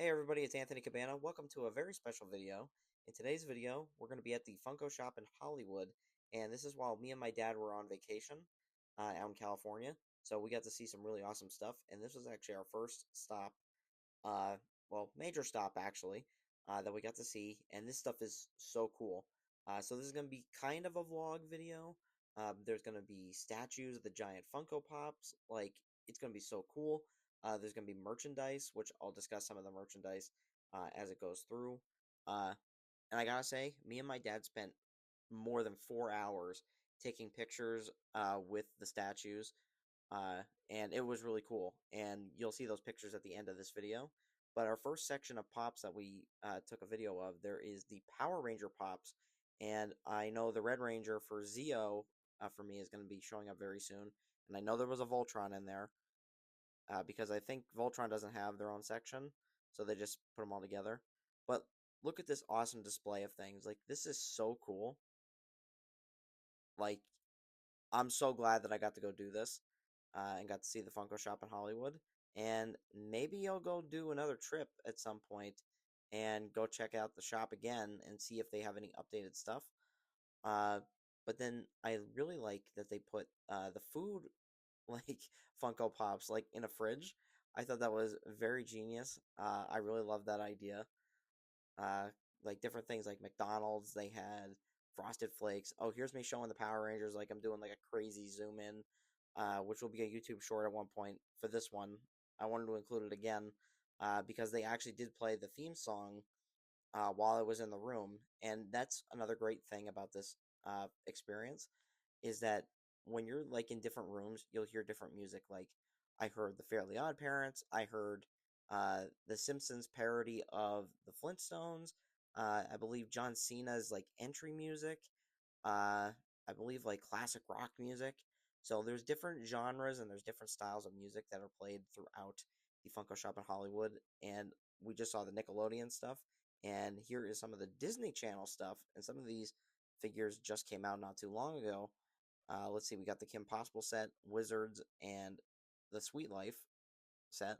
Hey everybody, it's Anthony Cabana. Welcome to a very special video. In today's video, we're going to be at the Funko shop in Hollywood, and this is while me and my dad were on vacation out in California. So we got to see some really awesome stuff, and this was actually our first stop, uh, well, major stop actually, that we got to see, and this stuff is so cool. So this is going to be kind of a vlog video. There's going to be statues of the giant Funko Pops, like it's going to be so cool. There's going to be merchandise, which I'll discuss some of the merchandise as it goes through. Uh, and I gotta say, me and my dad spent more than 4 hours taking pictures with the statues, uh, and it was really cool. And you'll see those pictures at the end of this video. But our first section of pops that we took a video of, there is the Power Ranger pops, and I know the Red Ranger for Zeo for me is going to be showing up very soon. And I know there was a Voltron in there because I think Voltron doesn't have their own section, so they just put them all together. But look at this awesome display of things. Like, this is so cool. Like, I'm so glad that I got to go do this and got to see the Funko shop in Hollywood. And maybe I'll go do another trip at some point and go check out the shop again and see if they have any updated stuff. Uh, but then I really like that they put the food like Funko Pops like in a fridge. I thought that was very genius. I really love that idea. Uh, like different things like McDonald's, they had Frosted Flakes. Oh, here's me showing the Power Rangers like I'm doing like a crazy zoom in, which will be a YouTube short at one point for this one. I wanted to include it again because they actually did play the theme song while I was in the room, and that's another great thing about this experience is that when you're like in different rooms, you'll hear different music. Like I heard the Fairly Odd Parents, I heard the Simpsons parody of the Flintstones. I believe John Cena's like entry music. I believe like classic rock music. So there's different genres and there's different styles of music that are played throughout the Funko Shop in Hollywood. And we just saw the Nickelodeon stuff. And here is some of the Disney Channel stuff. And some of these figures just came out not too long ago. Let's see, we got the Kim Possible set, Wizards, and the Sweet Life set.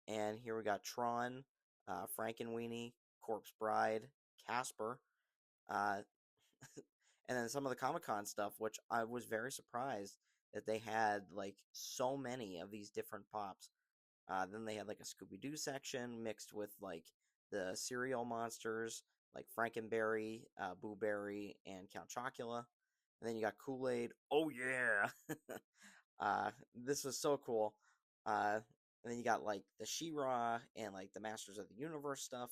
And here we got Tron, Frankenweenie, Corpse Bride, Casper, uh, and then some of the Comic Con stuff, which I was very surprised that they had like so many of these different pops. Then they had like a Scooby Doo section mixed with like the cereal monsters like Frankenberry, Boo Berry, and Count Chocula. And then you got Kool Aid. Oh yeah, this was so cool. And then you got like the She-Ra and like the Masters of the Universe stuff.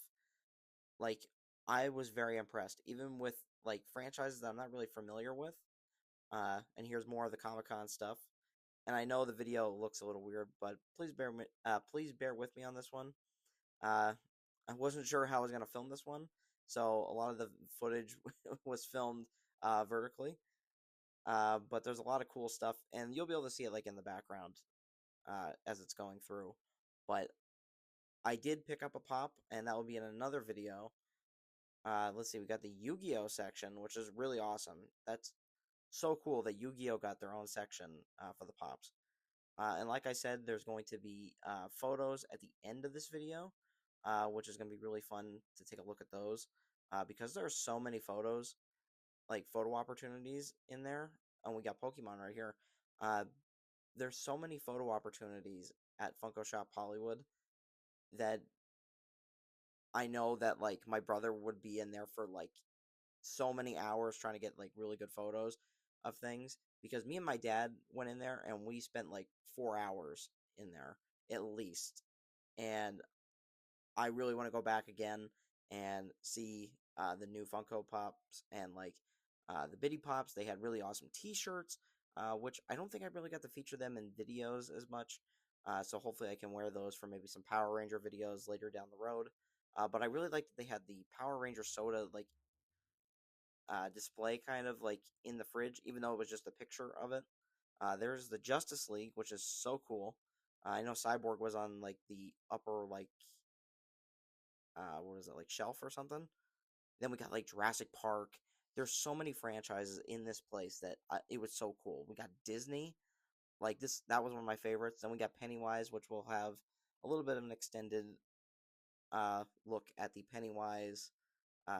Like I was very impressed, even with like franchises that I'm not really familiar with. And here's more of the Comic Con stuff. And I know the video looks a little weird, but please bear with me on this one. Uh, I wasn't sure how I was gonna film this one, so a lot of the footage was filmed vertically. But there's a lot of cool stuff, and you'll be able to see it like in the background as it's going through. But I did pick up a pop, and that will be in another video. Let's see, we got the Yu-Gi-Oh section, which is really awesome. That's so cool that Yu-Gi-Oh got their own section for the pops. And like I said, there's going to be photos at the end of this video, which is going to be really fun to take a look at those because there are so many photos, like photo opportunities in there. And we got Pokemon right here. Uh, there's so many photo opportunities at Funko Shop Hollywood that I know that like my brother would be in there for like so many hours trying to get like really good photos of things because me and my dad went in there and we spent like 4 hours in there at least. And I really want to go back again and see the new Funko Pops and like the Biddy Pops. They had really awesome T-shirts, which I don't think I really got to feature them in videos as much. So hopefully I can wear those for maybe some Power Ranger videos later down the road. But I really liked that they had the Power Ranger soda like display kind of like in the fridge, even though it was just a picture of it. There's the Justice League, which is so cool. I know Cyborg was on like the upper like what is it, like shelf or something. Then we got like Jurassic Park. There's so many franchises in this place that it was so cool. We got Disney, like this that was one of my favorites. Then we got Pennywise, which will have a little bit of an extended look at the Pennywise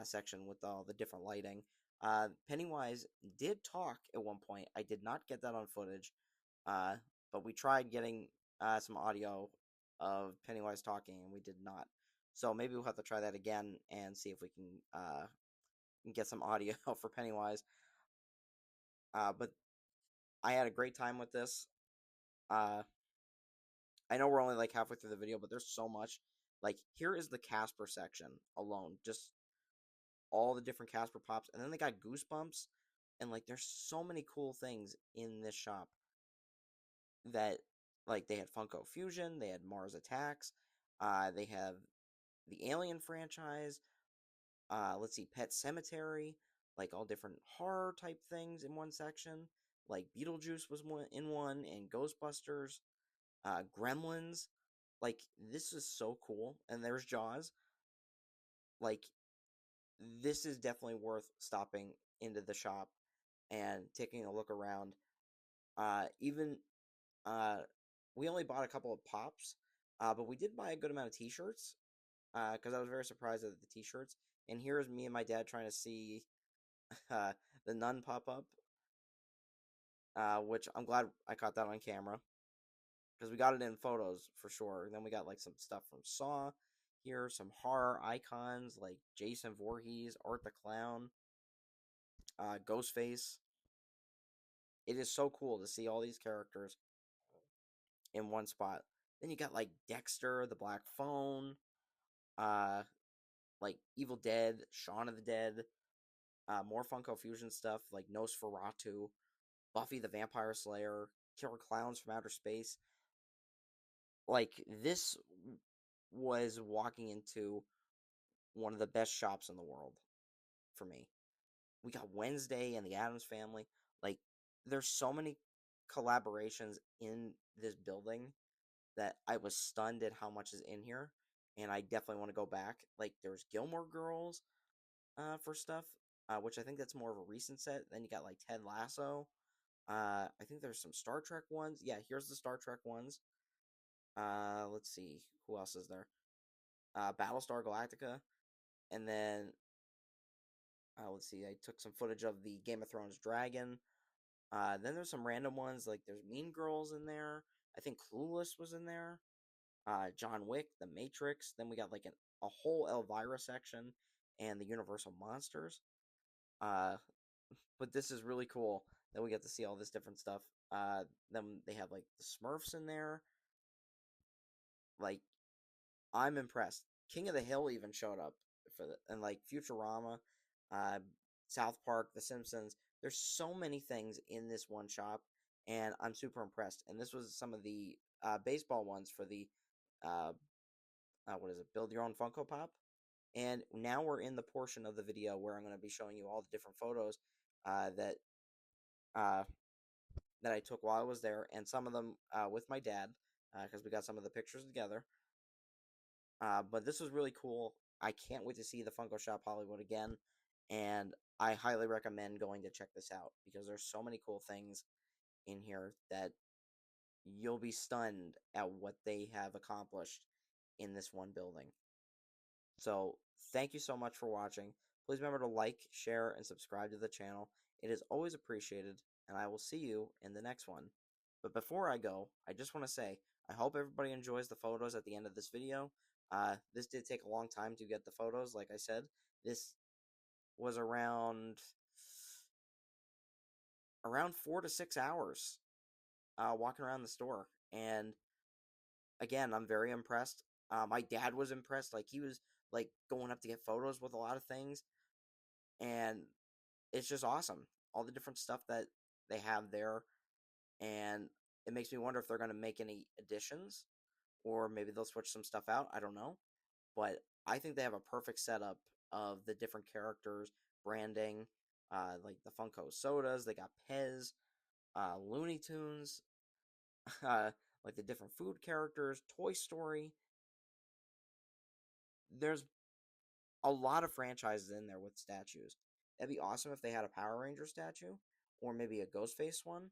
section with all the different lighting. Pennywise did talk at one point. I did not get that on footage, uh, but we tried getting some audio of Pennywise talking, and we did not. So maybe we'll have to try that again and see if we can get some audio for Pennywise. But I had a great time with this. Uh, I know we're only like halfway through the video, but there's so much. Like, here is the Casper section alone. Just all the different Casper pops. And then they got Goosebumps. And, like, there's so many cool things in this shop that, like, they had Funko Fusion. They had Mars Attacks. They have the Alien franchise. Let's see, Pet Cemetery. Like, all different horror type things in one section. Like, Beetlejuice was in one. And Ghostbusters. Gremlins. Like, this is so cool. And there's Jaws. Like, this is definitely worth stopping into the shop and taking a look around. Even uh, we only bought a couple of pops, but we did buy a good amount of T-shirts because I was very surprised at the T-shirts. And here's me and my dad trying to see uh, the Nun pop up, which I'm glad I caught that on camera because we got it in photos for sure. And then we got like some stuff from Saw here, some horror icons like Jason Voorhees, Art the Clown, Ghostface. It is so cool to see all these characters in one spot. Then you got like Dexter, the Black Phone, uh, like Evil Dead, Shaun of the Dead, more Funko Fusion stuff like Nosferatu, Buffy the Vampire Slayer, Killer Clowns from Outer Space. Like, this was walking into one of the best shops in the world for me. We got Wednesday and the Addams Family. Like, there's so many collaborations in this building that I was stunned at how much is in here, and I definitely want to go back. Like, there's Gilmore Girls for stuff, which I think that's more of a recent set. Then you got like Ted Lasso. I think there's some Star Trek ones. Yeah, here's the Star Trek ones. Let's see, who else is there? Battlestar Galactica, and then let's see, I took some footage of the Game of Thrones dragon. Then there's some random ones, like there's Mean Girls in there. I think Clueless was in there. John Wick, The Matrix. Then we got like a whole Elvira section and the Universal Monsters. Uh, but this is really cool that we get to see all this different stuff. Then they have like the Smurfs in there. Like, I'm impressed. King of the Hill even showed up for the and like Futurama, uh, South Park, The Simpsons. There's so many things in this one shop, and I'm super impressed. And this was some of the baseball ones for the uh, what is it? Build Your Own Funko Pop. And now we're in the portion of the video where I'm going to be showing you all the different photos that uh, that I took while I was there, and some of them with my dad because we got some of the pictures together. But this was really cool. I can't wait to see the Funko Shop Hollywood again, and I highly recommend going to check this out because there's so many cool things in here that you'll be stunned at what they have accomplished in this one building. So, thank you so much for watching. Please remember to like, share, and subscribe to the channel. It is always appreciated, and I will see you in the next one. But before I go, I just want to say, I hope everybody enjoys the photos at the end of this video. This did take a long time to get the photos, like I said. This was around 4 to 6 hours walking around the store. And again, I'm very impressed. My dad was impressed. Like, he was like going up to get photos with a lot of things, and it's just awesome. All the different stuff that they have there, and it makes me wonder if they're going to make any additions, or maybe they'll switch some stuff out. I don't know, but I think they have a perfect setup of the different characters, branding, like the Funko sodas. They got Pez, Looney Tunes, like the different food characters, Toy Story. There's a lot of franchises in there with statues. That'd be awesome if they had a Power Ranger statue, or maybe a Ghostface one.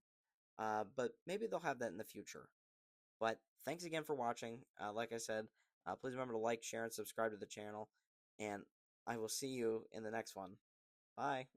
But maybe they'll have that in the future. But thanks again for watching. Like I said, Please remember to like, share, and subscribe to the channel. And I will see you in the next one. Bye.